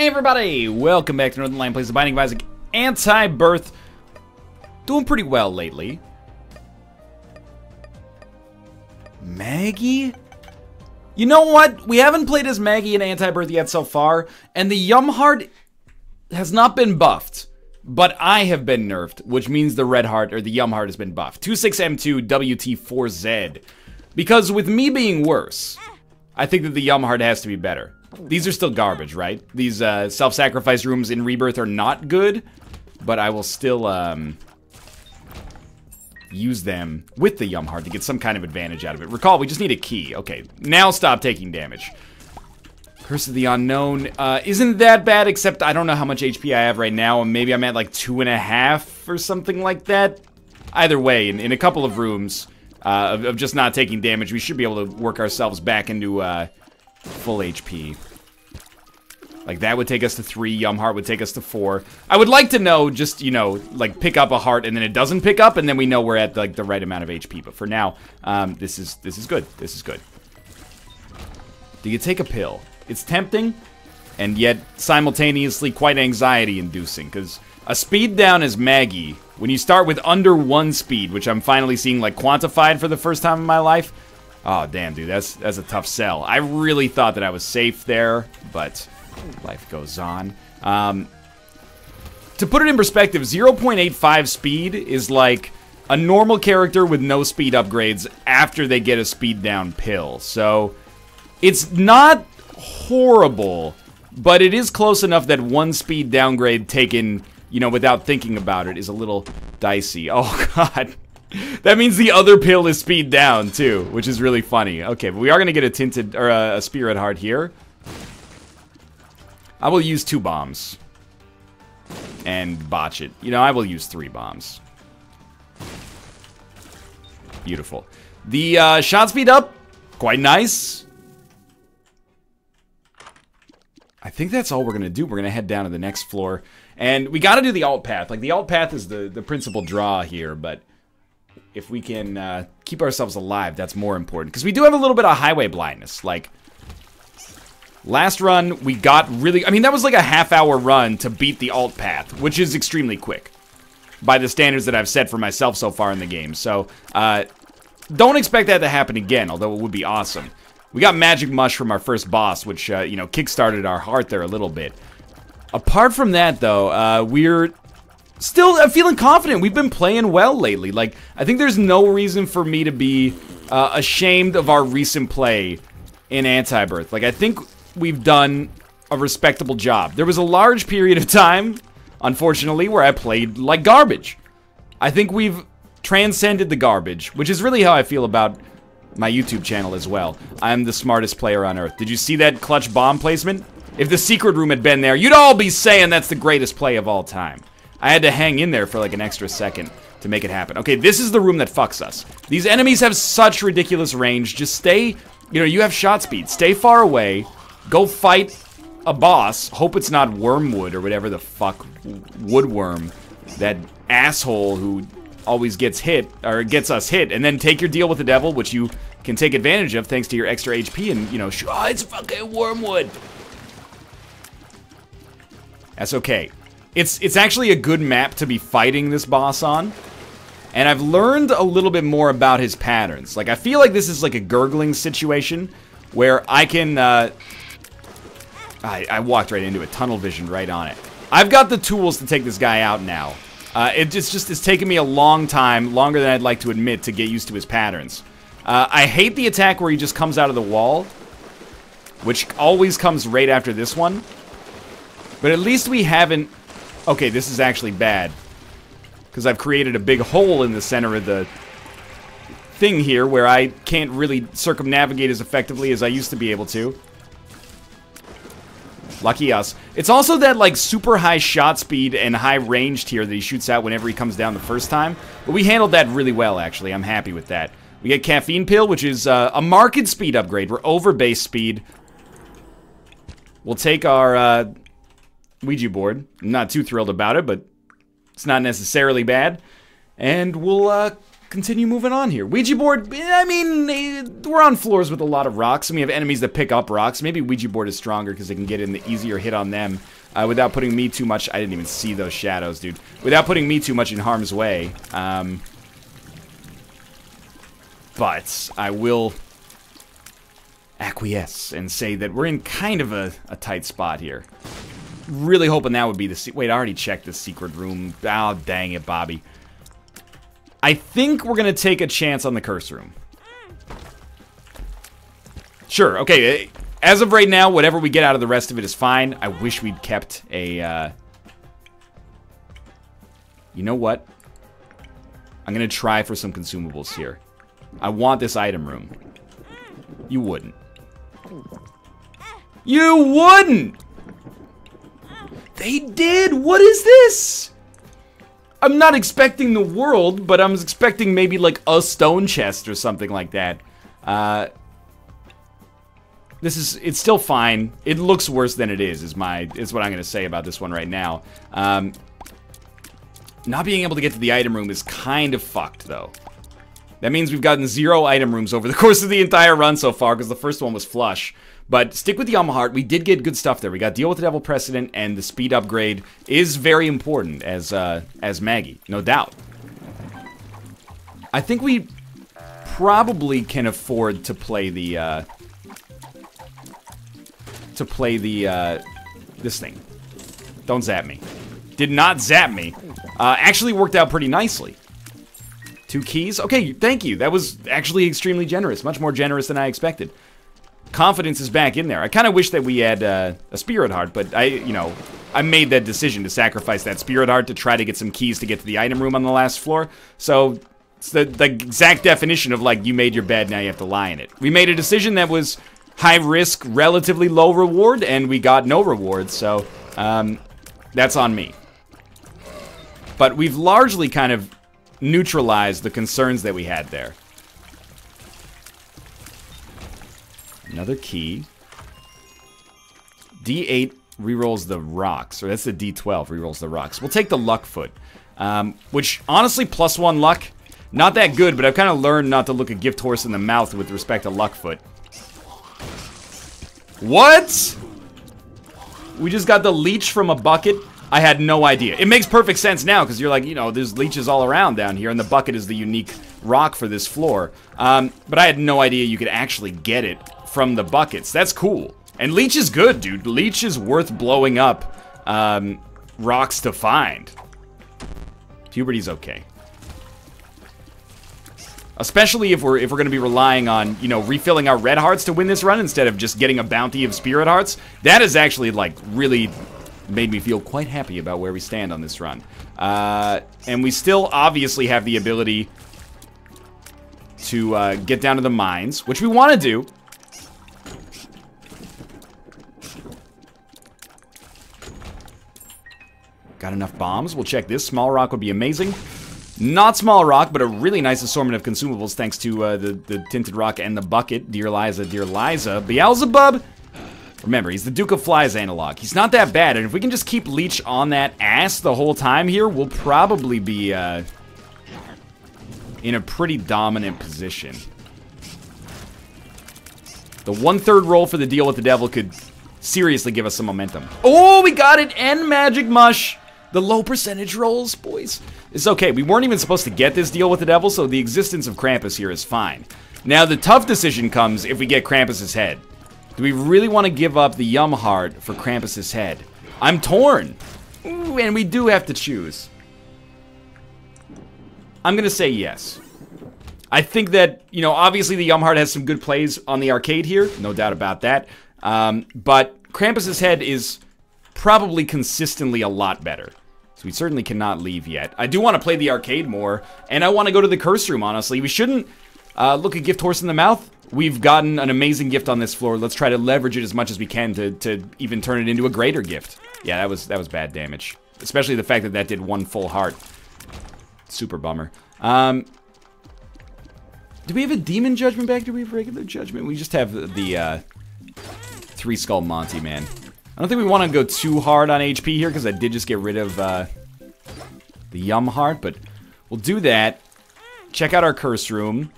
Hey everybody, welcome back to Northernlion Plays the Binding of Isaac Antibirth. Doing pretty well lately. Maggie? You know what? We haven't played as Maggie in Antibirth yet so far, and the Yum Heart has not been buffed, but I have been nerfed, which means the Red Heart, or the Yum Heart, has been buffed. 26M2 WT4Z. Because with me being worse, I think that the Yum Heart has to be better. These are still garbage, right? These self-sacrifice rooms in Rebirth are not good, but I will still use them with the Yum Heart to get some kind of advantage out of it. Recall, we just need a key. Okay, now stop taking damage. Curse of the Unknown isn't that bad, except I don't know how much HP I have right now, and maybe I'm at like 2.5 or something like that. Either way, in a couple of rooms of just not taking damage, we should be able to work ourselves back into full HP. Like, that would take us to 3, Yum Heart would take us to 4. I would like to know, just, you know, like, pick up a heart and then it doesn't pick up, and then we know we're at, like, the right amount of HP. But for now, this is good. This is good. Do you take a pill? It's tempting, and yet simultaneously quite anxiety-inducing, because a speed down as Maggie, when you start with under 1 speed, which I'm finally seeing, like, quantified for the first time in my life, oh, damn, dude, that's a tough sell. I really thought that I was safe there, but life goes on. To put it in perspective, 0.85 speed is like a normal character with no speed upgrades after they get a speed down pill. So, it's not horrible, but it is close enough that 1 speed downgrade taken, you know, without thinking about it is a little dicey. Oh, God. That means the other pill is speed down, too, which is really funny. Okay, but we are going to get a tinted, or a spirit heart here. I will use 2 bombs. And botch it. You know, I will use 3 bombs. Beautiful. The shot speed up, quite nice. I think that's all we're going to do. We're going to head down to the next floor. And we got to do the alt path. Like, the alt path is the principal draw here, but if we can keep ourselves alive, that's more important. Because we do have a little bit of highway blindness. Like, last run, we got really... I mean, that was like a half-hour run to beat the alt path, which is extremely quick by the standards that I've set for myself so far in the game. So, don't expect that to happen again, although it would be awesome. We got Magic Mush from our first boss, which, you know, kickstarted our heart there a little bit. Apart from that, though, we're still feeling confident. We've been playing well lately. Like, I think there's no reason for me to be ashamed of our recent play in Antibirth. Like, I think we've done a respectable job. There was a large period of time, unfortunately, where I played like garbage. I think we've transcended the garbage, which is really how I feel about my YouTube channel as well. I'm the smartest player on Earth. Did you see that clutch bomb placement? If the secret room had been there, you'd all be saying that's the greatest play of all time. I had to hang in there for like an extra second to make it happen. Okay, this is the room that fucks us. These enemies have such ridiculous range. Just stay, you know, you have shot speed. Stay far away. Go fight a boss. Hope it's not Wormwood or whatever the fuck. Woodworm. That asshole who always gets hit, or gets us hit. And then take your deal with the devil, which you can take advantage of thanks to your extra HP and, you know, oh, it's fucking Wormwood. That's okay. It's actually a good map to be fighting this boss on. And I've learned a little bit more about his patterns. Like, I feel like this is like a gurgling situation where I can, I walked right into it. Tunnel vision right on it. I've got the tools to take this guy out now. It's taken me a long time, longer than I'd like to admit, to get used to his patterns. I hate the attack where he just comes out of the wall, which always comes right after this one. But at least we haven't... Okay, this is actually bad, because I've created a big hole in the center of the thing here where I can't really circumnavigate as effectively as I used to be able to. Lucky us. It's also that, like, super high shot speed and high range tier that he shoots out whenever he comes down the first time. But we handled that really well, actually. I'm happy with that. We get Caffeine Pill, which is a marked speed upgrade. We're over base speed. We'll take our Ouija board. I'm not too thrilled about it, but it's not necessarily bad. And we'll continue moving on here. Ouija board, I mean, we're on floors with a lot of rocks, and we have enemies that pick up rocks. Maybe Ouija board is stronger because they can get in the easier hit on them without putting me too much. I didn't even see those shadows, dude. Without putting me too much in harm's way. But I will acquiesce and say that we're in kind of a tight spot here. Really hoping that would be the... Wait, I already checked the secret room. Oh, dang it, Bobby. I think we're going to take a chance on the curse room. Sure, okay. As of right now, whatever we get out of the rest of it is fine. I wish we'd kept a... You know what? I'm going to try for some consumables here. I want this item room. You wouldn't. You wouldn't! They did! What is this? I'm not expecting the world, but I'm expecting maybe like a stone chest or something like that. It's still fine. It looks worse than it is what I'm gonna say about this one right now. Not being able to get to the item room is kind of fucked, though. That means we've gotten 0 item rooms over the course of the entire run so far, because the first one was flush. But stick with the Heart. We did get good stuff there. We got Deal with the Devil Precedent, and the speed upgrade is very important as Maggie, no doubt. I think we probably can afford to play the this thing. Don't zap me. Did not zap me. Actually worked out pretty nicely. 2 keys? Okay, thank you. That was actually extremely generous. Much more generous than I expected. Confidence is back in there. I kind of wish that we had a Spirit Heart, but I made that decision to sacrifice that Spirit Heart to try to get some keys to get to the item room on the last floor. So, it's the exact definition of, like, you made your bed, now you have to lie in it. We made a decision that was high risk, relatively low reward, and we got no reward, so, that's on me. But we've largely kind of neutralize the concerns that we had there. Another key. D8 rerolls the rocks, or that's the D12 rerolls the rocks. We'll take the luck foot, which honestly +1 luck, not that good, but I've kind of learned not to look a gift horse in the mouth with respect to luck foot. What? We just got the leech from a bucket? I had no idea. It makes perfect sense now, because you're like, there's leeches all around down here, and the bucket is the unique rock for this floor. But I had no idea you could actually get it from the buckets. That's cool. And leech is good, dude. Leech is worth blowing up rocks to find. Puberty's okay. Especially if we're going to be relying on, refilling our red hearts to win this run instead of just getting a bounty of spirit hearts. That is actually, like, really... made me feel quite happy about where we stand on this run. And we still obviously have the ability to get down to the mines, which we want to do. Got enough bombs. We'll check this. Small rock would be amazing. Not small rock, but a really nice assortment of consumables thanks to the tinted rock and the bucket. Dear Liza, dear Liza. Beelzebub! Remember, he's the Duke of Flies analog. He's not that bad, and if we can just keep Leech on that ass the whole time here, we'll probably be in a pretty dominant position. The 1/3 roll for the Deal with the Devil could seriously give us some momentum. Oh, we got it! And Magic Mush! The low percentage rolls, boys. It's okay, we weren't even supposed to get this Deal with the Devil, so the existence of Krampus here is fine. Now, the tough decision comes if we get Krampus's head. Do we really want to give up the Heart for Krampus's head? I'm torn. Ooh, and we do have to choose. I'm going to say yes. I think that, obviously the Heart has some good plays on the arcade here. No doubt about that. But Krampus's head is probably consistently a lot better. So we certainly cannot leave yet. I do want to play the arcade more. And I want to go to the curse room, honestly. We shouldn't look a gift horse in the mouth. We've gotten an amazing gift on this floor. Let's try to leverage it as much as we can to even turn it into a greater gift. Yeah, that was bad damage. Especially the fact that that did 1 full heart. Super bummer. Do we have a demon judgment back? Do we have regular judgment? We just have the 3 skull Monty, man. I don't think we want to go too hard on HP here because I did just get rid of the Heart, but we'll do that. check out our curse room.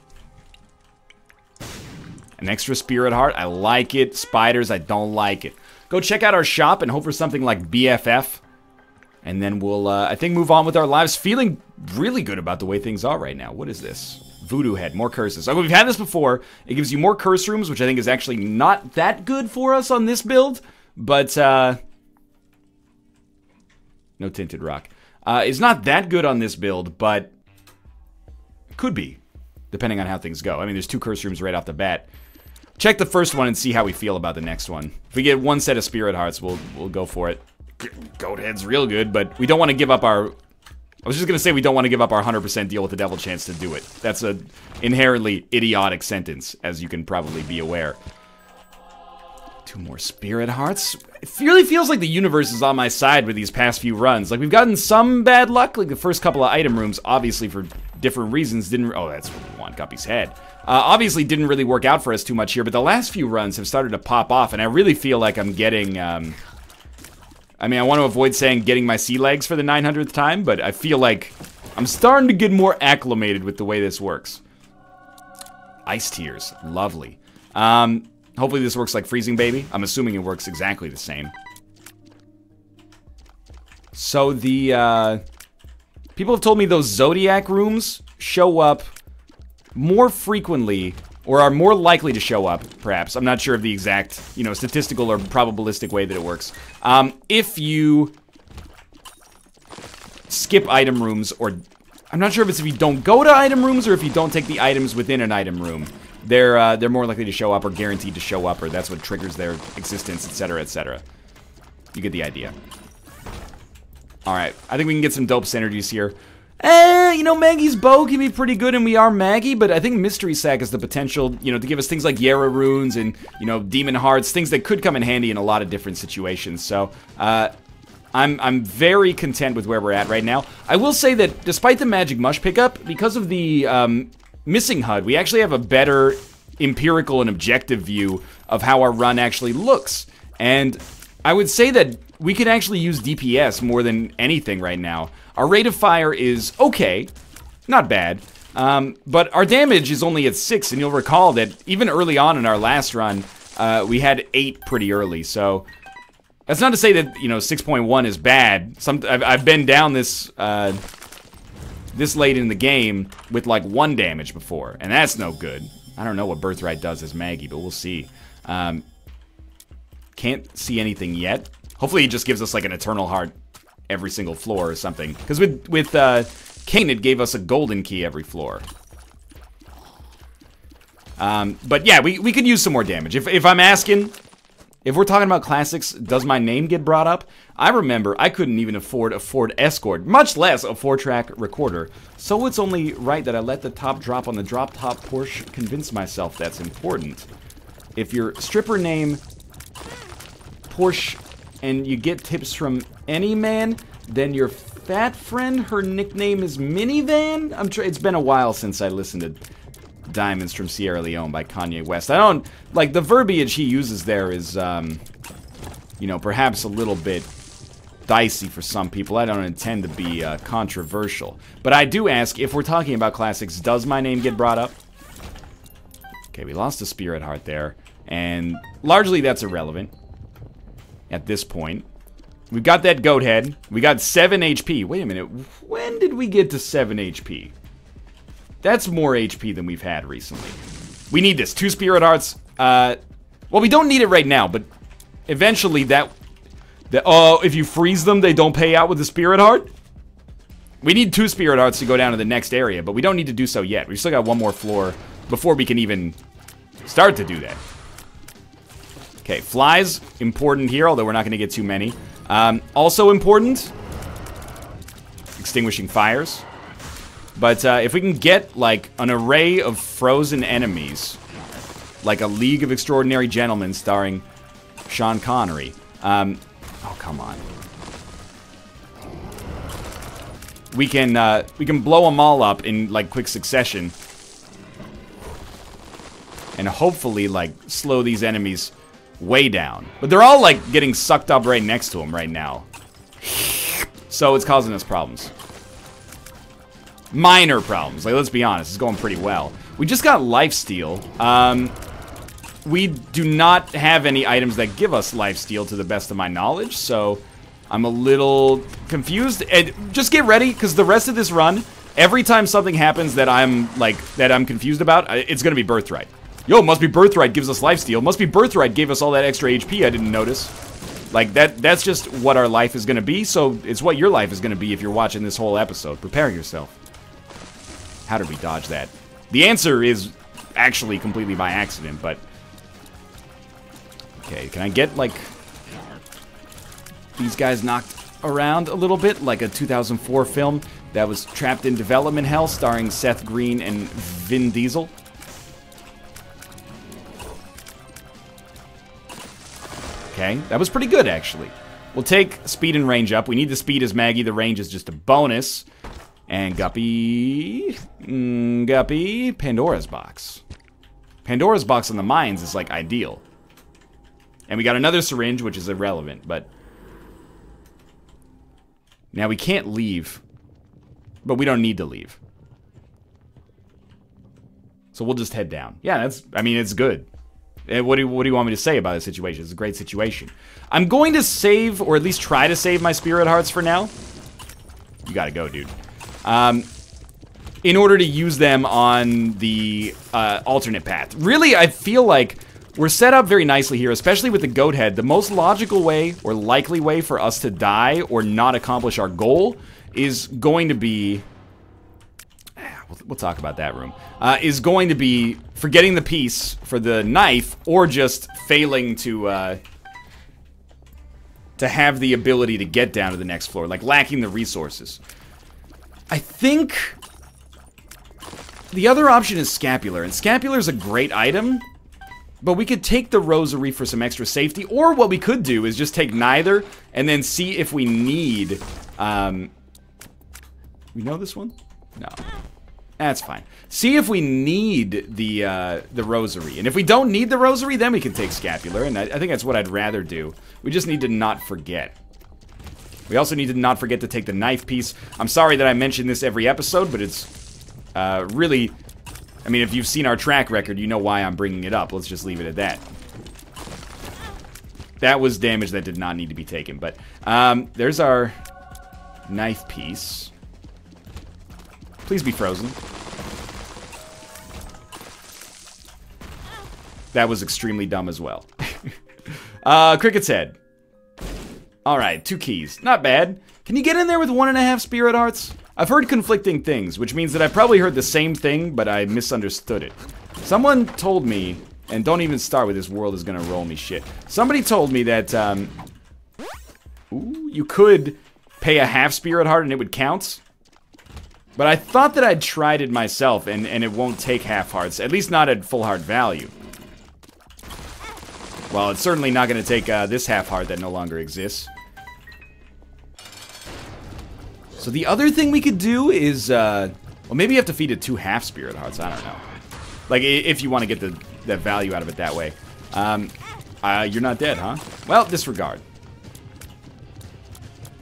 An extra spirit heart. I like it. Spiders, I don't like it. Go check out our shop and hope for something like BFF. And then we'll, I think, move on with our lives. Feeling really good about the way things are right now. What is this? Voodoo head. More curses. Oh, we've had this before. It gives you more curse rooms, which I think is actually not that good for us on this build. But, no tinted rock. It's not that good on this build, but could be, depending on how things go. I mean, there's 2 curse rooms right off the bat. Check the first one and see how we feel about the next one. If we get 1 set of spirit hearts, we'll go for it. Goat head's real good, but we don't want to give up our... I was just going to say we don't want to give up our 100% deal with the devil chance to do it. That's a inherently idiotic sentence, as you can probably be aware. 2 more spirit hearts. It really feels like the universe is on my side with these past few runs. Like, we've gotten some bad luck. Like, the first couple of item rooms, obviously for different reasons, didn't... Oh, that's what we want. Guppy's head. Obviously didn't really work out for us too much here, but the last few runs have started to pop off, and I really feel like I'm getting... I mean, I want to avoid saying getting my sea legs for the 900th time, but I feel like I'm starting to get more acclimated with the way this works. Ice tears. Lovely. Hopefully this works like freezing baby. I'm assuming it works exactly the same. So the, people have told me those Zodiac rooms show up more frequently, or are more likely to show up, perhaps. I'm not sure of the exact, you know, statistical or probabilistic way that it works. If you skip item rooms, or... I'm not sure if it's if you don't go to item rooms, or if you don't take the items within an item room. They're more likely to show up, or guaranteed to show up, or that's what triggers their existence, etc., etc. You get the idea. Alright, I think we can get some dope synergies here. You know, Maggie's bow can be pretty good, and we are Maggie, but I think Mystery Sack has the potential, you know, to give us things like Yara runes and, you know, Demon Hearts, things that could come in handy in a lot of different situations. So, I'm very content with where we're at right now. I will say that despite the Magic Mush pickup, because of the missing HUD, we actually have a better empirical and objective view of how our run actually looks. And I would say that we could actually use DPS more than anything right now. Our rate of fire is okay, not bad, but our damage is only at 6, and you'll recall that even early on in our last run, we had 8 pretty early, so that's not to say that, you know, 6.1 is bad. I've been down this, this late in the game with like 1 damage before, and that's no good. I don't know what Birthright does as Maggie, but we'll see. Can't see anything yet. Hopefully he just gives us like an Eternal Heart every single floor or something. Because with Kane, it gave us a golden key every floor. But yeah, we could use some more damage. If I'm asking, if we're talking about classics, does my name get brought up? I remember I couldn't even afford a Ford Escort, much less a 4-track recorder. So it's only right that I let the top drop on the drop-top Porsche convince myself that's important. If your stripper name Porsche and you get tips from any man, then your fat friend, her nickname is Minivan? It's been a while since I listened to Diamonds from Sierra Leone by Kanye West. I don't, like, the verbiage he uses there is, you know, perhaps a little bit dicey for some people. I don't intend to be controversial. But I do ask, if we're talking about classics, does my name get brought up? Okay, we lost a Spirit Heart there, and largely that's irrelevant at this point. We've got that goat head. We got 7 HP. Wait a minute. When did we get to 7 HP? That's more HP than we've had recently. We need this. 2 Spirit Hearts. Well, we don't need it right now, but eventually if you freeze them, they don't pay out with the Spirit Heart? We need 2 Spirit Hearts to go down to the next area, but we don't need to do so yet. We've still got 1 more floor before we can even start to do that. Okay, flies, important here, although we're not going to get too many. Also important, extinguishing fires. But if we can get, like, an array of frozen enemies, like a League of Extraordinary Gentlemen starring Sean Connery. Oh, come on. We can blow them all up in, like, quick succession. And hopefully, like, slow these enemies way down. But they're all, like, getting sucked up right next to him right now. So it's causing us problems. minor problems. Like, let's be honest, it's going pretty well. We just got lifesteal. We do not have any items that give us lifesteal to the best of my knowledge, so I'm a little confused. And just get ready, because the rest of this run, every time something happens that I'm confused about, it's gonna be Birthright. Yo, must be Birthright gives us lifesteal. Must be Birthright gave us all that extra HP I didn't notice. Like, that's just what our life is gonna be, so it's what your life is gonna be if you're watching this whole episode. Prepare yourself. How did we dodge that? The answer is actually completely by accident, but... Okay, can I get, like, these guys knocked around a little bit, like a 2004 film that was trapped in development hell starring Seth Green and Vin Diesel? Okay, that was pretty good, actually. We'll take speed and range up. We need the speed as Maggie. The range is just a bonus. And Guppy... Guppy... Pandora's box. Pandora's box on the mines is, like, ideal. And we got another syringe, which is irrelevant, but... Now, we can't leave. But we don't need to leave. So we'll just head down. Yeah, that's... I mean, it's good. What do you want me to say about this situation? It's a great situation. I'm going to save, or at least try to save my spirit hearts for now. You gotta go, dude. In order to use them on the alternate path. Really, I feel like we're set up very nicely here, especially with the goat head. The most logical way, or likely way for us to die or not accomplish our goal is going to be... We'll talk about that room. Is going to be forgetting the piece for the knife, or just failing to have the ability to get down to the next floor, like lacking the resources. I think the other option is Scapular, and Scapular is a great item, but we could take the Rosary for some extra safety, or what we could do is just take neither, and then see if we need, we know this one? No. That's fine. See if we need the Rosary. And if we don't need the Rosary, then we can take Scapular. And I think that's what I'd rather do. We just need to not forget. We also need to not forget to take the knife piece. I'm sorry that I mention this every episode, but it's really... I mean, if you've seen our track record, you know why I'm bringing it up. Let's just leave it at that. That was damage that did not need to be taken. But there's our knife piece. Please be frozen. That was extremely dumb as well. Cricket's head. Alright, 2 keys. Not bad. Can you get in there with 1.5 spirit hearts? I've heard conflicting things, which means that I probably heard the same thing, but I misunderstood it. Someone told me, and don't even start with this world is gonna roll me shit. Somebody told me that, ooh, you could pay a half spirit heart and it would count. But I thought that I'd tried it myself, and it won't take half hearts. At least not at full heart value. Well, it's certainly not going to take this half heart that no longer exists. So the other thing we could do is, well, maybe you have to feed it 2 half spirit hearts. I don't know. Like, if you want to get that value out of it that way. You're not dead, huh? Well, disregard.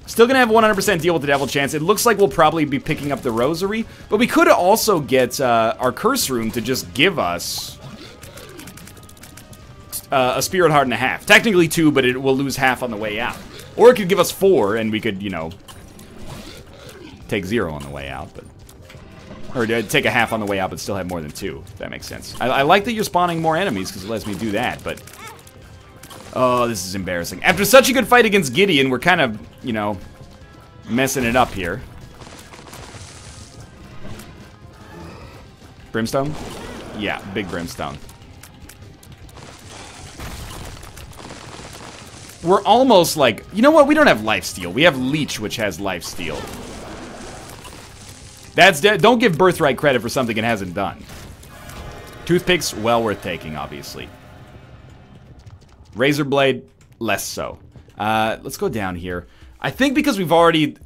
Still gonna have a 100% deal with the devil chance. It looks like we'll probably be picking up the Rosary, but we could also get our curse room to just give us a spirit heart and a half. Technically 2, but it will lose half on the way out. Or it could give us 4, and we could, you know, take 0 on the way out, but... Or take a half on the way out, but still have more than 2, if that makes sense. I like that you're spawning more enemies, because it lets me do that, but... Oh, this is embarrassing. After such a good fight against Gideon, we're kind of, you know, messing it up here. Brimstone? Yeah, big brimstone. We're almost like... You know what? We don't have lifesteal. We have Leech, which has lifesteal. That's don't give Birthright credit for something it hasn't done. Toothpicks, well worth taking, obviously. Razor Blade, less so. Let's go down here. I think because we've already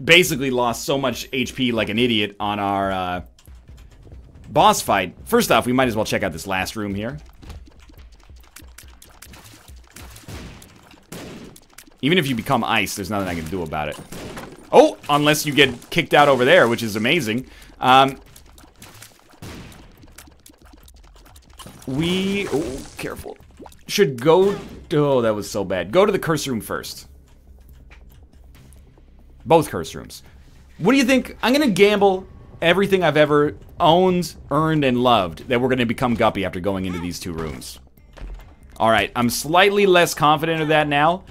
basically lost so much HP like an idiot on our boss fight. First off, we might as well check out this last room here. Even if you become ice, there's nothing I can do about it. Oh, unless you get kicked out over there, which is amazing. Oh, careful. Should go... Oh, that was so bad. Go to the curse room first. Both curse rooms. What do you think? I'm going to gamble everything I've ever owned, earned, and loved that we're going to become Guppy after going into these 2 rooms. Alright, I'm slightly less confident of that now.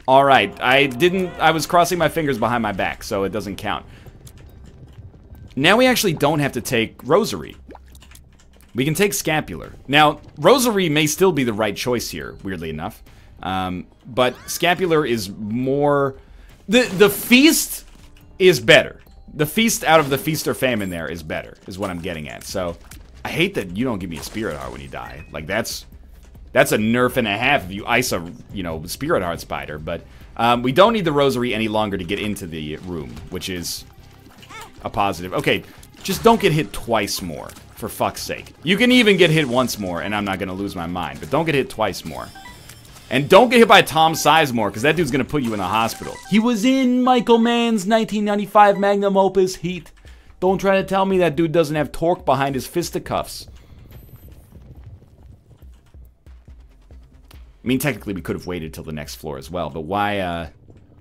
Alright, I was crossing my fingers behind my back, so it doesn't count. Now we actually don't have to take Rosary. We can take Scapular. Now, Rosary may still be the right choice here, weirdly enough. But Scapular is more... The Feast is better. The Feast out of the Feast or Famine there is better, is what I'm getting at. So, I hate that you don't give me a Spirit Heart when you die. Like, that's a nerf and a half if you ice a, Spirit Heart Spider. But we don't need the Rosary any longer to get into the room, which is a positive. Okay, just don't get hit twice more, for fuck's sake. You can even get hit once more, and I'm not going to lose my mind. But don't get hit twice more. And don't get hit by Tom Sizemore, because that dude's going to put you in the hospital. He was in Michael Mann's 1995 magnum opus, Heat. Don't try to tell me that dude doesn't have torque behind his fisticuffs. I mean, technically, we could have waited till the next floor as well, but why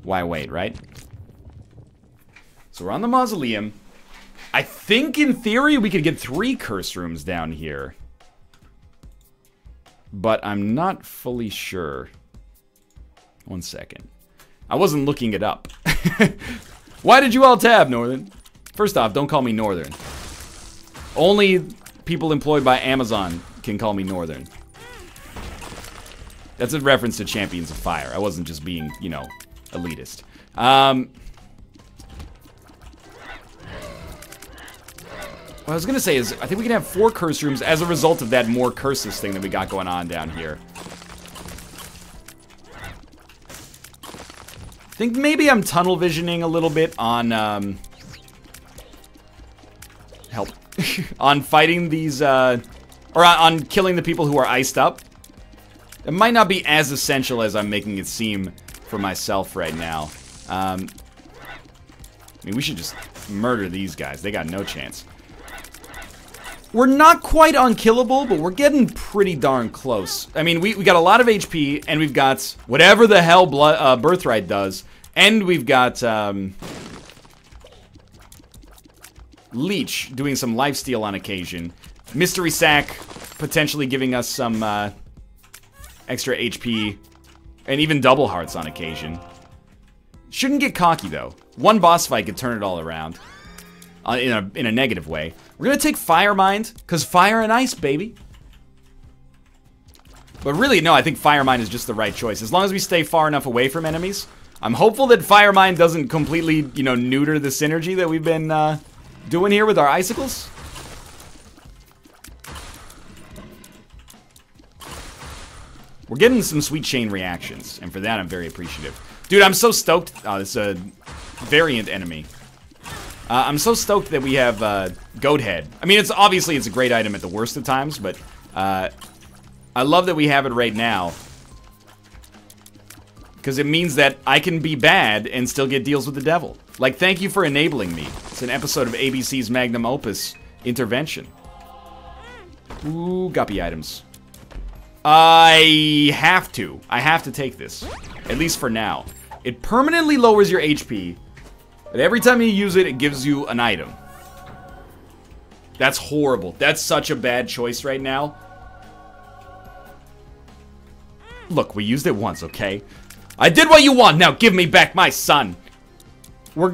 wait, right? So we're on the Mausoleum. I think, in theory, we could get 3 curse rooms down here. But I'm not fully sure. 1 second. I wasn't looking it up. Why did you all tab, Northern? First off, don't call me Northern. Only people employed by Amazon can call me Northern. That's a reference to Champions of Fire. I wasn't just being, elitist. What I was gonna say is, I think we can have 4 curse rooms as a result of that more curses thing that we got going on down here. I think maybe I'm tunnel visioning a little bit on, help. On fighting these, or on killing the people who are iced up. It might not be as essential as I'm making it seem for myself right now. I mean, we should just murder these guys. They got no chance. We're not quite unkillable, but we're getting pretty darn close. I mean, we got a lot of HP, and we've got whatever the hell Birthright does, and we've got Leech doing some lifesteal on occasion. Mystery Sack potentially giving us some extra HP, and even double hearts on occasion. Shouldn't get cocky, though. One boss fight could turn it all around. In a negative way. We're gonna take Fire Mind, because fire and ice, baby. But really, no, I think Fire Mind is just the right choice. As long as we stay far enough away from enemies. I'm hopeful that Fire Mind doesn't completely, neuter the synergy that we've been doing here with our icicles. We're getting some sweet chain reactions, and for that I'm very appreciative. Dude, I'm so stoked. Oh, it's a variant enemy. I'm so stoked that we have Goat Head. I mean, it's a great item at the worst of times, but I love that we have it right now. Because it means that I can be bad and still get deals with the devil. Like, thank you for enabling me. It's an episode of ABC's Magnum Opus Intervention. Ooh, guppy items. I have to take this. At least for now. It permanently lowers your HP. But every time you use it, it gives you an item. That's horrible. That's such a bad choice right now. Look, we used it once, okay? I did what you want, now give me back my son! We're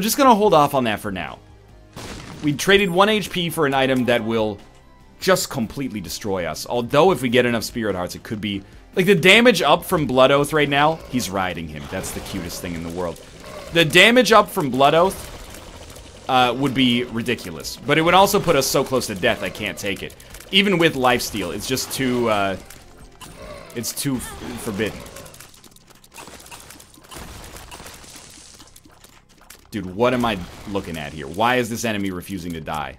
just gonna hold off on that for now. We traded 1 HP for an item that will just completely destroy us. Although if we get enough Spirit Hearts, it could be... Like, the damage up from Blood Oath right now, he's riding him. That's the cutest thing in the world. The damage up from Blood Oath would be ridiculous. But it would also put us so close to death, I can't take it. Even with lifesteal, it's just too... it's too forbidden. Dude, what am I looking at here? Why is this enemy refusing to die?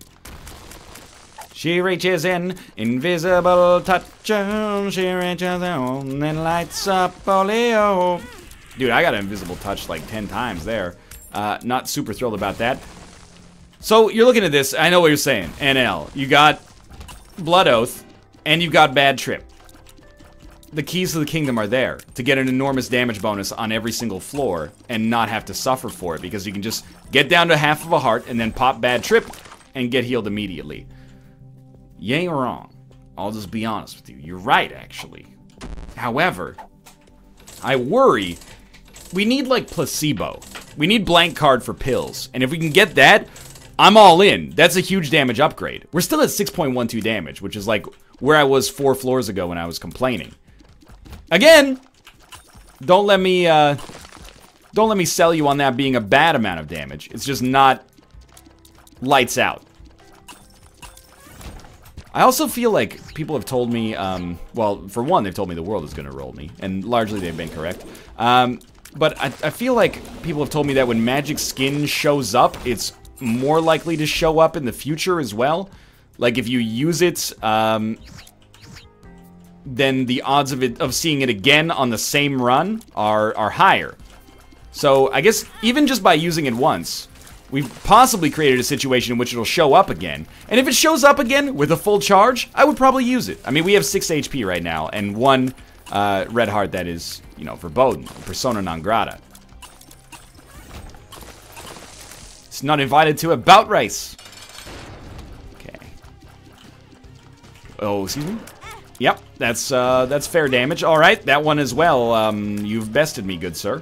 She reaches in, invisible touch, she reaches in and lights up Oleo. Dude, I got an invisible touch like 10 times there. Not super thrilled about that. So, you're looking at this. I know what you're saying. NL. You got Blood Oath, and you got Bad Trip. The keys to the kingdom are there to get an enormous damage bonus on every single floor and not have to suffer for it, because you can just get down to half of a heart and then pop Bad Trip and get healed immediately. You ain't wrong. I'll just be honest with you. You're right, actually. However, I worry we need, like, placebo. We need blank card for pills. And if we can get that, I'm all in. That's a huge damage upgrade. We're still at 6.12 damage, which is, like, where I was 4 floors ago when I was complaining. Again, don't let me sell you on that being a bad amount of damage. It's just not lights out. I also feel like people have told me, well, for one, they've told me the world is going to roll me, and largely they've been correct. But I feel like people have told me that when magic skin shows up, it's more likely to show up in the future as well. Like, if you use it, then the odds of seeing it again on the same run are higher. So, I guess, even just by using it once, we've possibly created a situation in which it'll show up again. And if it shows up again with a full charge, I would probably use it. I mean, we have 6 HP right now, and 1 red heart that is, you know, verboten, persona non grata. It's not invited to a bout race. Okay. Oh, excuse me? Yep, that's fair damage. All right, that one as well. You've bested me, good sir.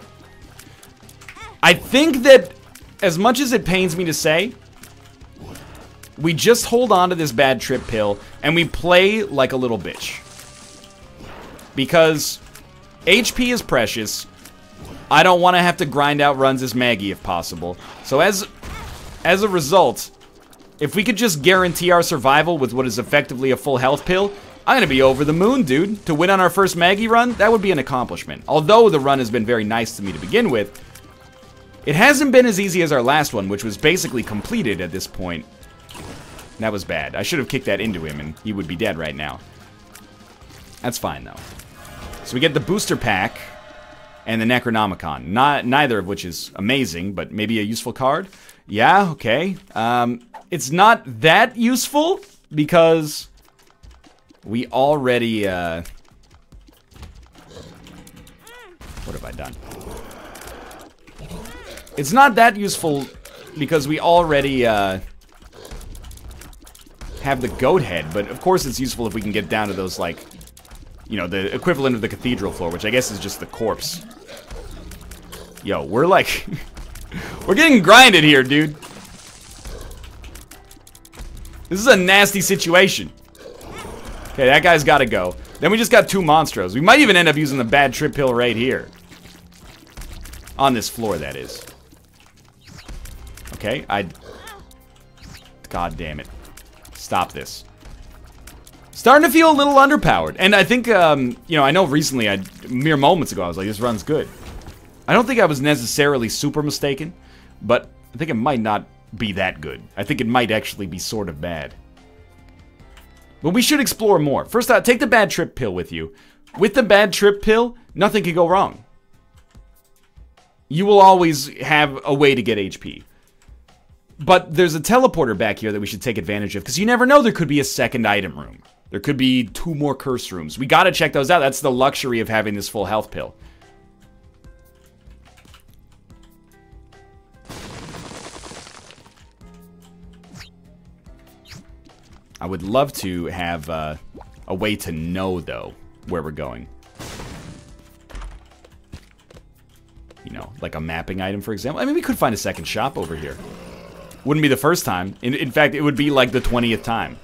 I think that, as much as it pains me to say, we just hold on to this Bad Trip pill and we play like a little bitch. Because HP is precious. I don't want to have to grind out runs as Maggie if possible. So as a result, if we could just guarantee our survival with what is effectively a full health pill, I'm going to be over the moon, dude. To win on our first Maggie run, that would be an accomplishment. Although the run has been very nice to me to begin with, it hasn't been as easy as our last one, which was basically completed at this point. That was bad. I should have kicked that into him and he would be dead right now. That's fine, though. So we get the booster pack and the Necronomicon. Neither of which is amazing, but maybe a useful card. Yeah, okay. It's not that useful because we already... What have I done? It's not that useful because we already have the goat head, but of course it's useful if we can get down to those, like, you know, the equivalent of the cathedral floor, which I guess is just the corpse. Yo, we're like... we're getting grinded here, dude. This is a nasty situation. Okay, that guy's gotta go. Then we just got 2 monstros. We might even end up using the Bad Trip pill right here. On this floor, that is. Okay, God damn it. Stop this. Starting to feel a little underpowered. And I think, you know, I know recently, mere moments ago, I was like, this run's good. I don't think I was necessarily super mistaken, but I think it might not be that good. I think it might actually be sort of bad. But we should explore more. First out, take the Bad Trip pill with you. With the Bad Trip pill, nothing can go wrong. You will always have a way to get HP. But there's a teleporter back here that we should take advantage of, because you never know, there could be a second item room. There could be 2 more curse rooms. We gotta check those out. That's the luxury of having this full health pill. I would love to have a way to know, though, where we're going. You know, like a mapping item, for example. I mean, we could find a second shop over here. Wouldn't be the first time. In fact, it would be like the 20th time.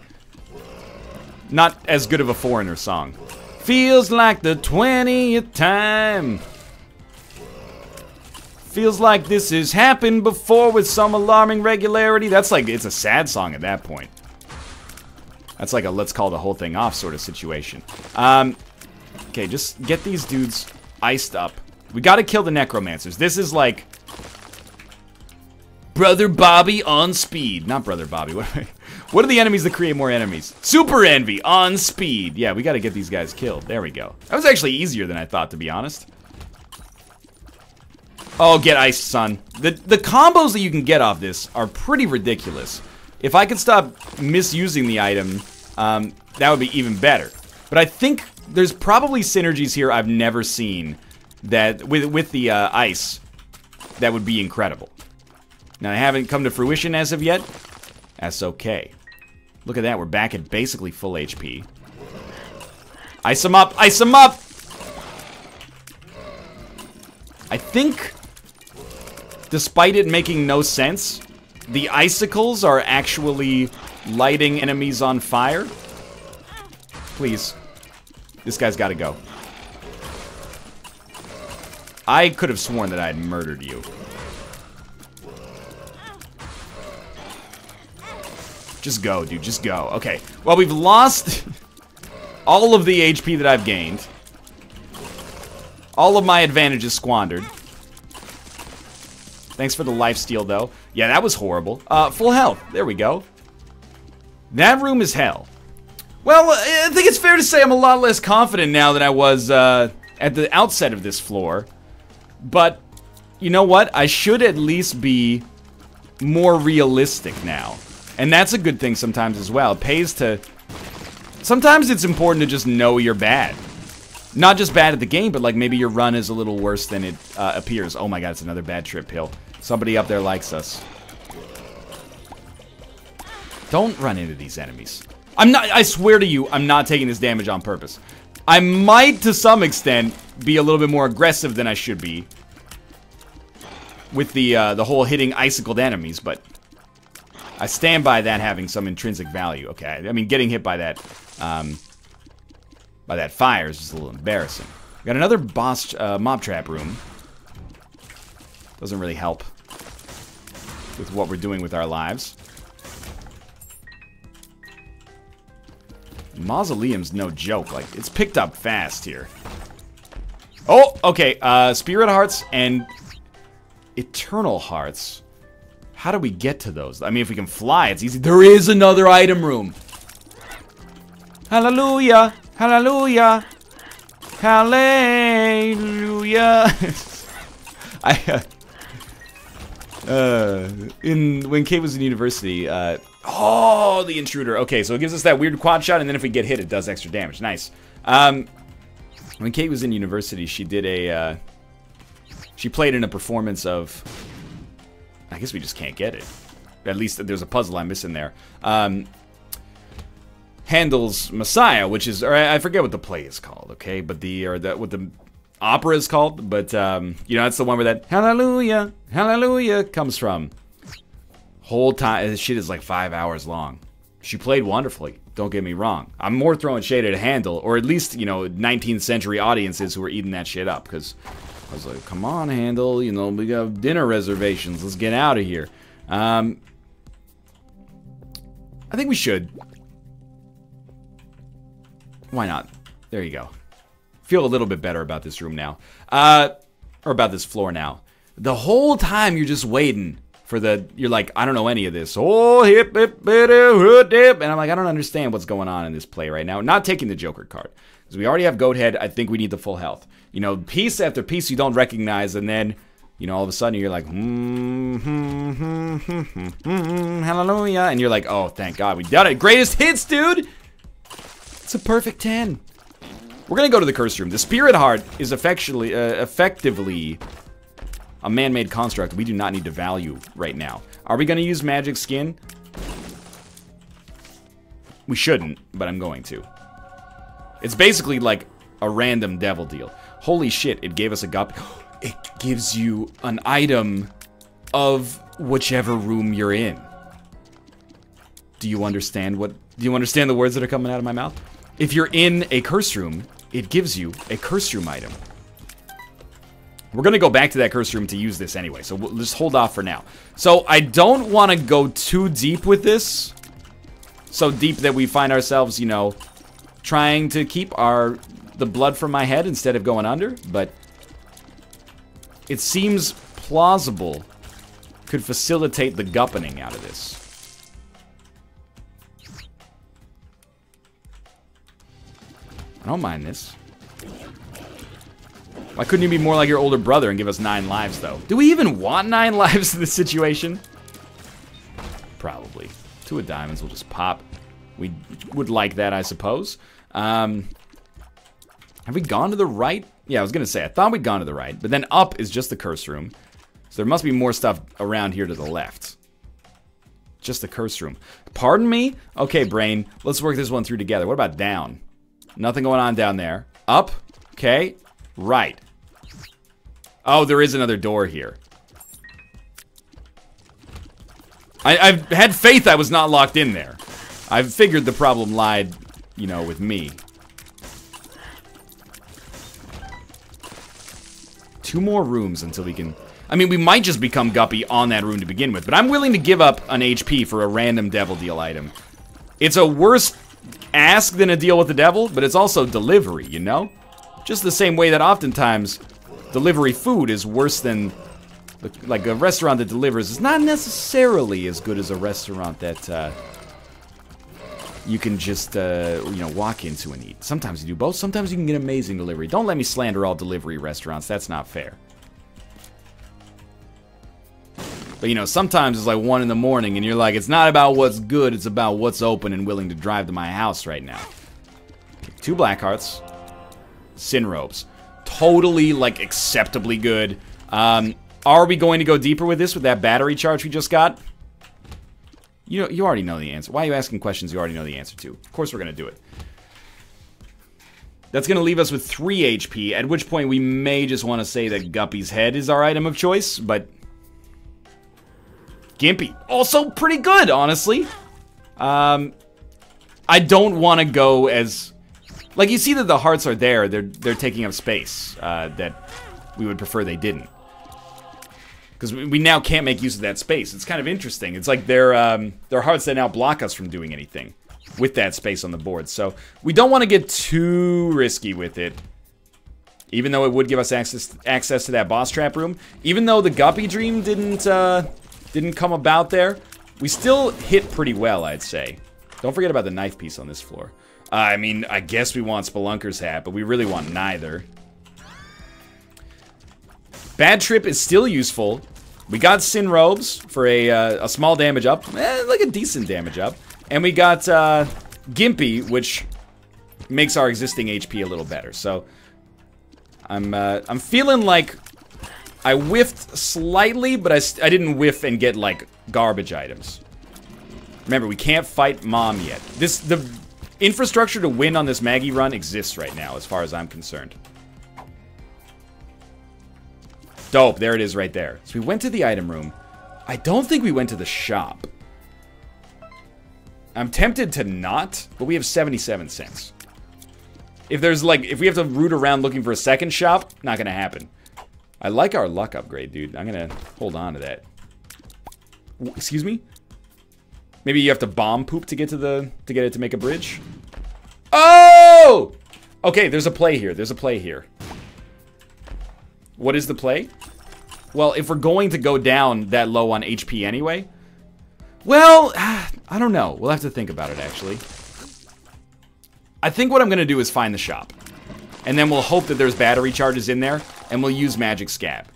Not as good of a Foreigner song. Feels like the 20th time. Feels like this has happened before with some alarming regularity. That's like, it's a sad song at that point. That's like a let's call the whole thing off sort of situation. Okay, just get these dudes iced up. We gotta kill the necromancers. This is like Brother Bobby on speed. Not Brother Bobby. What are the enemies that create more enemies? Super Envy on speed. Yeah, we gotta get these guys killed. There we go. That was actually easier than I thought, to be honest. Oh, get iced, son. The combos that you can get off this are pretty ridiculous. If I could stop misusing the item, that would be even better. But I think there's probably synergies here I've never seen that with the ice that would be incredible. Now, I haven't come to fruition as of yet. That's okay. Look at that. We're back at basically full HP. Ice him up! Ice him up! I think, despite it making no sense, the icicles are actually lighting enemies on fire. Please. This guy's got to go. I could have sworn that I had murdered you. Just go, dude. Just go. Okay. Well, we've lost all of the HP that I've gained. All of my advantages squandered. Thanks for the lifesteal, though. Yeah, that was horrible. Full health. There we go. That room is hell. Well, I think it's fair to say I'm a lot less confident now than I was at the outset of this floor. But, you know what? I should at least be more realistic now. And that's a good thing sometimes as well. It pays to... Sometimes it's important to just know you're bad. Not just bad at the game, but like maybe your run is a little worse than it appears. Oh my god, it's another bad trip pill. Somebody up there likes us. Don't run into these enemies. I'm not, I swear to you, I'm not taking this damage on purpose. I might, to some extent, be a little bit more aggressive than I should be with the whole hitting icicled enemies, but I stand by that having some intrinsic value. Okay, I mean, getting hit by that fire is just a little embarrassing. We got another boss mob trap room. Doesn't really help with what we're doing with our lives. Mausoleum's no joke. Like, it's picked up fast here. Oh, okay. Spirit Hearts and Eternal Hearts. How do we get to those? I mean, if we can fly, it's easy. There is another item room. Hallelujah. Hallelujah. Hallelujah. When Kate was in university, oh, the intruder. Okay, so it gives us that weird quad shot, and then if we get hit, it does extra damage. Nice. When Kate was in university, she did a, she played in a performance of, I guess we just can't get it. At least there's a puzzle I'm missing there. Handel's Messiah, which is, or I forget what the play is called, okay? But what the opera is called, but, you know, that's the one where that hallelujah, hallelujah comes from. Whole time, this shit is like 5 hours long. She played wonderfully, don't get me wrong. I'm more throwing shade at Handel, or at least, you know, 19th century audiences who were eating that shit up, because I was like, come on, Handel, you know, we got dinner reservations, let's get out of here. I think we should. Why not? There you go. Feel a little bit better about this room now. Or about this floor now. The whole time you're just waiting for you're like, I don't know any of this. Oh, hip, hip, hip, hip. And I'm like, I don't understand what's going on in this play right now. Not taking the Joker card. Because we already have Goat Head. I think we need the full health. You know, piece after piece you don't recognize. And then, you know, all of a sudden you're like, hallelujah. And you're like, oh, thank God we done it. Greatest hits, dude. It's a perfect 10. We're going to go to the curse room. The Spirit Heart is effectively a man-made construct we do not need to value right now. Are we going to use magic skin? We shouldn't, but I'm going to. It's basically like a random devil deal. Holy shit, it gave us a guppy. It gives you an item of whichever room you're in. Do you understand the words that are coming out of my mouth? If you're in a curse room, it gives you a curse room item. We're going to go back to that curse room to use this anyway, so we'll just hold off for now. So I don't want to go too deep with this. So deep that we find ourselves, you know, trying to keep the blood from my head instead of going under, but it seems plausible could facilitate the guppening out of this. I don't mind this. Why couldn't you be more like your older brother and give us 9 lives, though? Do we even want 9 lives in this situation? Probably. 2 of diamonds will just pop. We would like that, I suppose. Have we gone to the right? Yeah, I was gonna say, I thought we'd gone to the right, but then up is just the curse room. So there must be more stuff around here to the left. Just the curse room. Pardon me? Okay, brain, let's work this one through together. What about down? Nothing going on down there. Up, okay, right. Oh, there is another door here. I've had faith I was not locked in there. I figured the problem lied, you know, with me. 2 more rooms until we can... I mean, we might just become Guppy on that room to begin with, but I'm willing to give up an HP for a random devil deal item. It's a worse ask than a deal with the devil, but it's also delivery, you know? Just the same way that oftentimes delivery food is worse than... Like, a restaurant that delivers is not necessarily as good as a restaurant that, you can just, you know, walk into and eat. Sometimes you do both. Sometimes you can get amazing delivery. Don't let me slander all delivery restaurants. That's not fair. But, you know, sometimes it's like 1 in the morning and you're like, it's not about what's good. It's about what's open and willing to drive to my house right now. Okay, 2 black hearts. Sin robes. Totally, like, acceptably good. Are we going to go deeper with this, with that battery charge we just got? You already know the answer. Why are you asking questions you already know the answer to? Of course we're going to do it. That's going to leave us with 3 HP, at which point we may just want to say that Guppy's head is our item of choice, but... Gimpy. Also pretty good, honestly. I don't want to go as... Like, you see that the hearts are there. They're taking up space that we would prefer they didn't. Because we now can't make use of that space. It's kind of interesting. It's like they're hearts that now block us from doing anything with that space on the board. So we don't want to get too risky with it. Even though it would give us access to that boss trap room. Even though the Guppy dream didn't come about there, we still hit pretty well, I'd say. Don't forget about the knife piece on this floor. I mean, I guess we want Spelunker's hat, but we really want neither. Bad Trip is still useful. We got Sin Robes for a small damage up. Like a decent damage up. And we got Gimpy, which makes our existing HP a little better. So, I'm feeling like I whiffed slightly, but I didn't whiff and get, like, garbage items. Remember, we can't fight Mom yet. The infrastructure to win on this Maggie run exists right now, as far as I'm concerned. Dope, there it is right there. So we went to the item room. I don't think we went to the shop. I'm tempted to not, but we have 77 cents. If there's like, if we have to root around looking for a second shop, not gonna happen. I like our luck upgrade, dude. I'm gonna hold on to that. Excuse me? Maybe you have to bomb poop to get to get it to make a bridge? Oh! Okay, there's a play here. There's a play here. What is the play? Well, if we're going to go down that low on HP anyway, well, I don't know. We'll have to think about it, actually. I think what I'm going to do is find the shop. And then we'll hope that there's battery charges in there, and we'll use Magic Scab.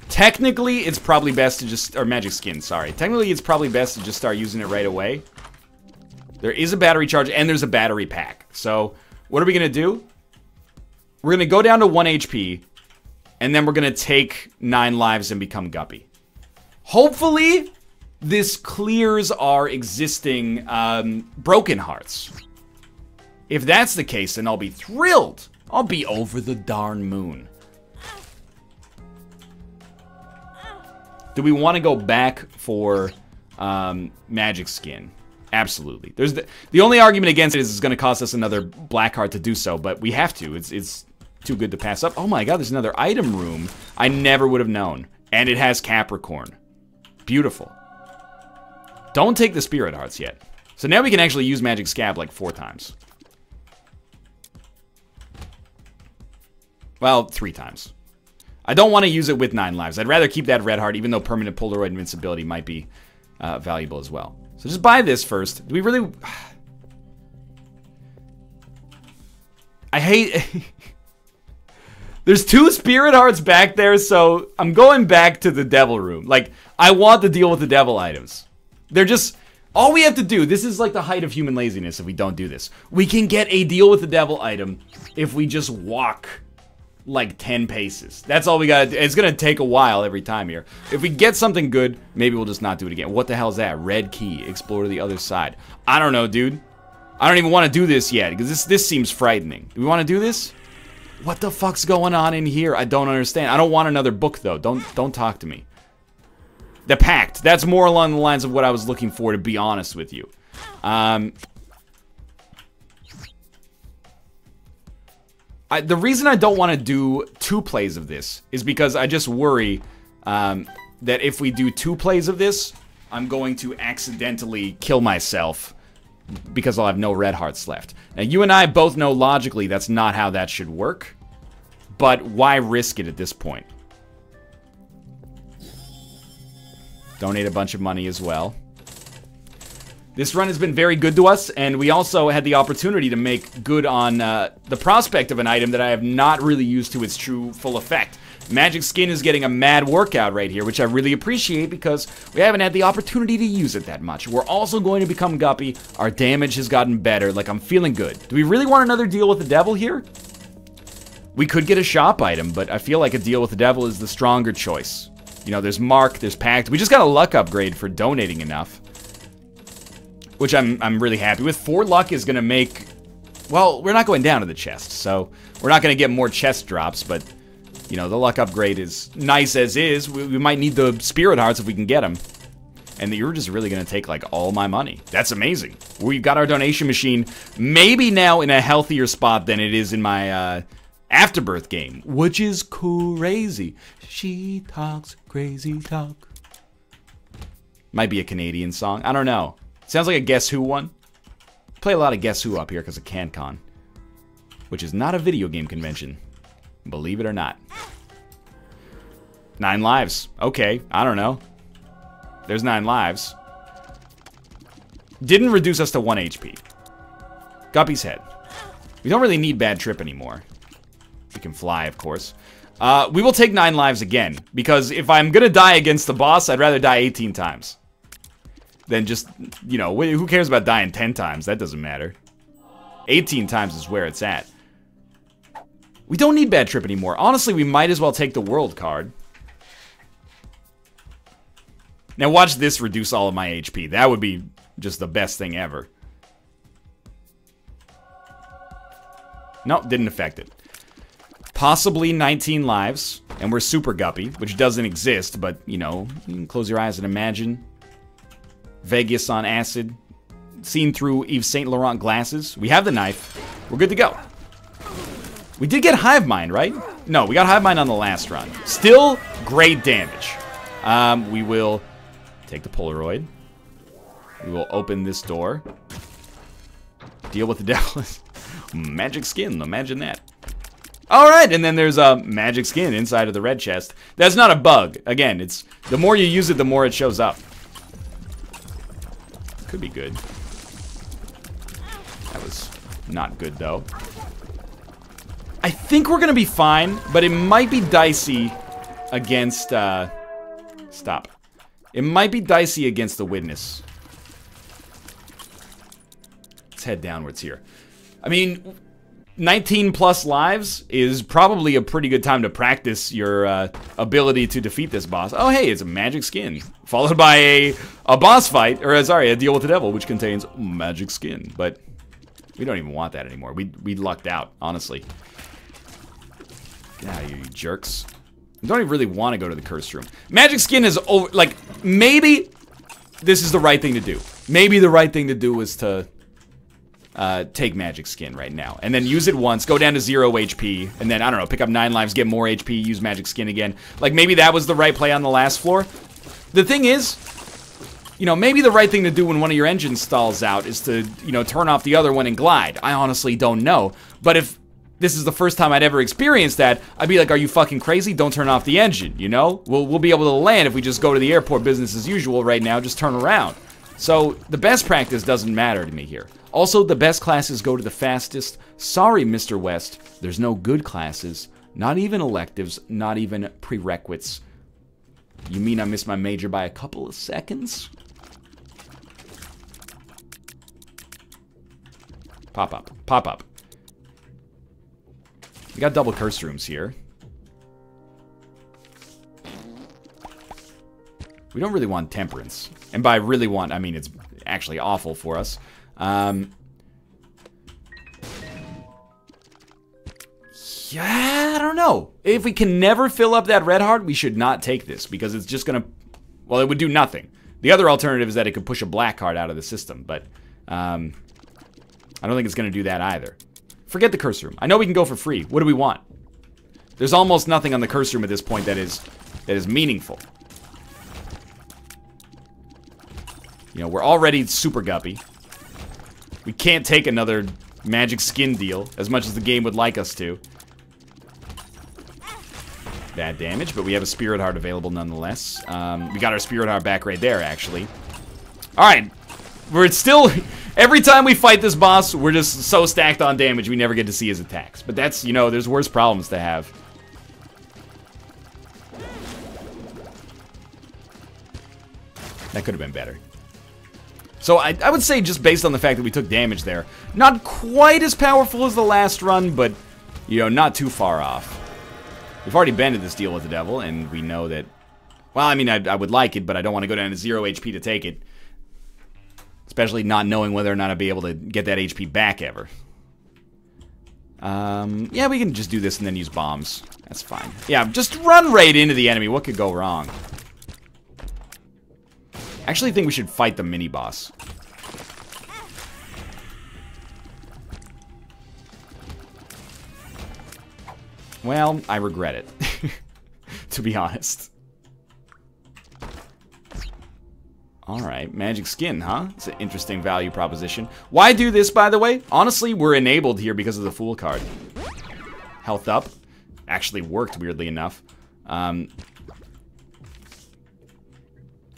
Technically, it's probably best to just... Or Magic Skin, sorry. Technically, it's probably best to just start using it right away. There is a battery charge, and there's a battery pack. So, what are we going to do? We're going to go down to 1 HP... And then we're going to take 9 lives and become Guppy. Hopefully, this clears our existing broken hearts. If that's the case, then I'll be thrilled. I'll be over the darn moon. Do we want to go back for Magic Skin? Absolutely. There's the only argument against it is it's going to cost us another black heart to do so, but we have to. It's too good to pass up. Oh my god, there's another item room. I never would have known. And it has Capricorn. Beautiful. Don't take the Spirit Hearts yet. So now we can actually use Magic Scab like 4 times. Well, 3 times. I don't want to use it with 9 lives. I'd rather keep that red heart, even though permanent Polaroid invincibility might be valuable as well. So just buy this first. Do we really... I hate... There's 2 spirit hearts back there, so I'm going back to the devil room. Like, I want to deal with the devil items. They're just... All we have to do, this is like the height of human laziness if we don't do this. We can get a deal with the devil item if we just walk like 10 paces. That's all we gotta do. It's gonna take a while every time here. If we get something good, maybe we'll just not do it again. What the hell is that? Red key. Explore to the other side. I don't know, dude. I don't even want to do this yet, because this seems frightening. Do we want to do this? What the fuck's going on in here? I don't understand. I don't want another book, though. Don't talk to me. The Pact. That's more along the lines of what I was looking for, to be honest with you. The reason I don't want to do 2 plays of this is because I just worry that if we do 2 plays of this, I'm going to accidentally kill myself because I'll have no red hearts left. Now, you and I both know logically that's not how that should work, but why risk it at this point? Donate a bunch of money as well. This run has been very good to us, and we also had the opportunity to make good on the prospect of an item that I have not really used to its true full effect. Magic Skin is getting a mad workout right here, which I really appreciate because we haven't had the opportunity to use it that much. We're also going to become Guppy. Our damage has gotten better. Like, I'm feeling good. Do we really want another deal with the devil here? We could get a shop item, but I feel like a deal with the devil is the stronger choice. You know, there's Mark, there's Pact. We just got a luck upgrade for donating enough, which I'm really happy with. 4 luck is going to make... Well, we're not going down to the chest, so we're not going to get more chest drops, but... You know, the luck upgrade is nice as is. We might need the spirit hearts if we can get them. And you're just really going to take, like, all my money. That's amazing. We've got our donation machine maybe now in a healthier spot than it is in my Afterbirth game, which is crazy. She talks crazy talk. Might be a Canadian song. I don't know. Sounds like a Guess Who one. Play a lot of Guess Who up here because of CanCon, which is not a video game convention. Believe it or not. 9 lives. Okay, I don't know. There's 9 lives. Didn't reduce us to 1 HP. Guppy's head. We don't really need Bad Trip anymore. We can fly, of course. We will take 9 lives again, because if I'm gonna die against the boss, I'd rather die 18 times. Than just, you know, who cares about dying 10 times? That doesn't matter. 18 times is where it's at. We don't need Bad Trip anymore. Honestly, we might as well take the World card. Now watch this reduce all of my HP. That would be just the best thing ever. Nope, didn't affect it. Possibly 19 lives, and we're Super Guppy, which doesn't exist, but, you know, you can close your eyes and imagine. Vegas on acid, seen through Yves Saint Laurent glasses. We have the knife. We're good to go. We did get Hive Mind, right? No, we got Hive Mind on the last run. Still great damage. We will take the Polaroid. We will open this door. Deal with the devil. Magic Skin, imagine that. Alright, and then there's a Magic Skin inside of the red chest. That's not a bug. Again, it's the more you use it, the more it shows up. Could be good. That was not good, though. I think we're gonna be fine, but it might be dicey against, stop. It might be dicey against the Witness. Let's head downwards here. I mean, 19 plus lives is probably a pretty good time to practice your ability to defeat this boss. Oh, hey, it's a Magic Skin. Followed by a boss fight, or sorry, a deal with the devil, which contains Magic Skin. But we don't even want that anymore. We lucked out, honestly. Get out of here, you jerks. I don't even really want to go to the cursed room. Magic Skin is over, like, maybe this is the right thing to do. Maybe the right thing to do is to take Magic Skin right now. And then use it once, go down to 0 HP, and then, I don't know, pick up 9 lives, get more HP, use Magic Skin again. Like, maybe that was the right play on the last floor. The thing is, you know, maybe the right thing to do when one of your engines stalls out is to, you know, turn off the other one and glide. I honestly don't know. But if this is the first time I'd ever experienced that, I'd be like, are you fucking crazy? Don't turn off the engine, you know? We'll be able to land if we just go to the airport business as usual right now, just turn around. So, the best practice doesn't matter to me here. Also, the best classes go to the fastest. Sorry, Mr. West, there's no good classes, Not even electives, not even prerequisites. You mean I missed my major by a couple of seconds? Pop up. Pop up. We got double curse rooms here. We don't really want temperance. And by really want, I mean it's actually awful for us. Yeah, I don't know. If we can never fill up that red heart, we should not take this, because it's just gonna, well, it would do nothing. The other alternative is that it could push a black card out of the system, but I don't think it's gonna do that either. Forget the curse room. I know we can go for free. What do we want? There's almost nothing on the curse room at this point that is meaningful. You know, we're already super guppy. We can't take another magic skin deal, as much as the game would like us to. Bad damage, but we have a Spirit Heart available nonetheless. We got our Spirit Heart back right there, actually. Alright. We're still... Every time we fight this boss, we're just so stacked on damage, we never get to see his attacks. But that's, you know, there's worse problems to have. That could have been better. So I would say, just based on the fact that we took damage there, not quite as powerful as the last run, but, you know, not too far off. We've already been to this deal with the devil, and we know that... Well, I mean, I would like it, but I don't want to go down to 0 HP to take it. Especially not knowing whether or not I'll be able to get that HP back ever. Yeah, we can just do this and then use bombs. That's fine. Yeah, just run right into the enemy. What could go wrong? I actually think we should fight the mini-boss. Well, I regret it. To be honest. Alright, magic skin, huh? It's an interesting value proposition. Why do this, by the way? Honestly, we're enabled here because of the Fool card. Health up. Actually worked, weirdly enough. I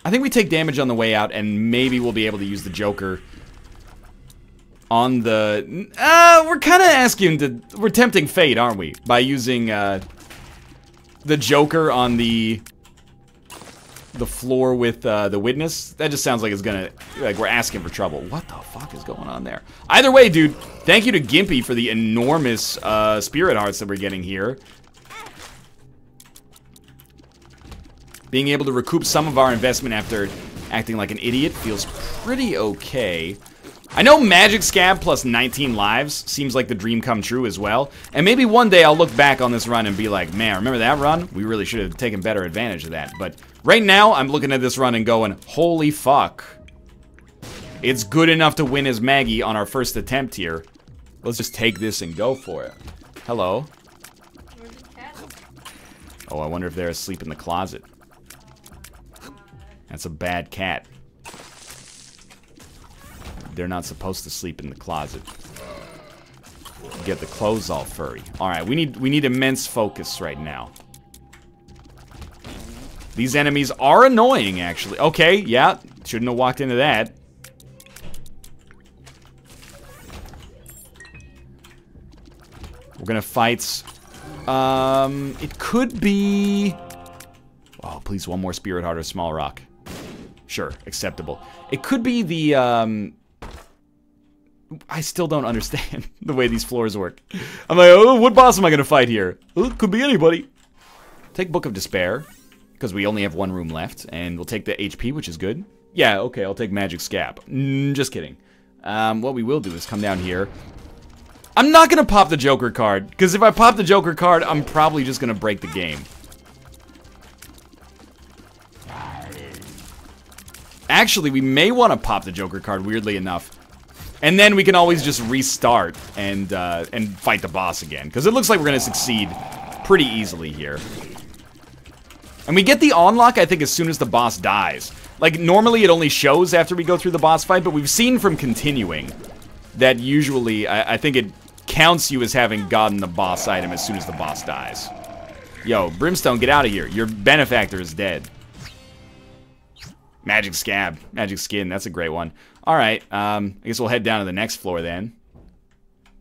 think we take damage on the way out, and maybe we'll be able to use the Joker on the... we're kind of asking to... We're tempting fate, aren't we? By using the Joker on the floor with the witness. That just sounds like it's gonna... Like, we're asking for trouble. What the fuck is going on there? Either way, dude, thank you to Gimpy for the enormous Spirit Hearts that we're getting here. Being able to recoup some of our investment after acting like an idiot feels pretty okay. I know Magic Scab plus 19 lives seems like the dream come true as well. And maybe one day I'll look back on this run and be like, man, remember that run? We really should have taken better advantage of that. But right now, I'm looking at this run and going, holy fuck. It's good enough to win as Maggie on our first attempt here. Let's just take this and go for it. Hello? Oh, I wonder if they're asleep in the closet. That's a bad cat. They're not supposed to sleep in the closet. Get the clothes all furry. Alright, we need immense focus right now. These enemies are annoying, actually. Okay, yeah. Shouldn't have walked into that. We're gonna fight... it could be... Oh, please, one more Spirit Heart or Small Rock. Sure, acceptable. It could be the, I still don't understand the way these floors work. I'm like, oh, what boss am I gonna fight here? Oh, it could be anybody. Take Book of Despair, because we only have one room left, and we'll take the HP, which is good. Yeah, okay, I'll take Magic Scab. Just kidding. What we will do is come down here. I'm not gonna pop the Joker card, because if I pop the Joker card, I'm probably just gonna break the game. Actually, we may want to pop the Joker card, weirdly enough. And then we can always just restart and fight the boss again. Because it looks like we're going to succeed pretty easily here. And we get the unlock, I think, as soon as the boss dies. Like, normally it only shows after we go through the boss fight, but we've seen from continuing that usually, I think it counts you as having gotten the boss item as soon as the boss dies. Yo, Brimstone, get out of here. Your benefactor is dead. Magic Scab. Magic Skin. That's a great one. Alright, I guess we'll head down to the next floor then.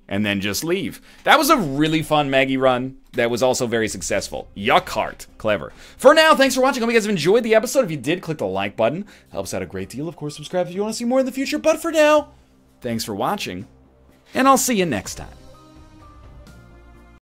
and then just leave. That was a really fun Maggie run that was also very successful. Yuck heart. Clever. For now, thanks for watching. Hope you guys have enjoyed the episode. If you did, click the like button. Helps out a great deal. Of course, subscribe if you want to see more in the future. But for now, thanks for watching, and I'll see you next time.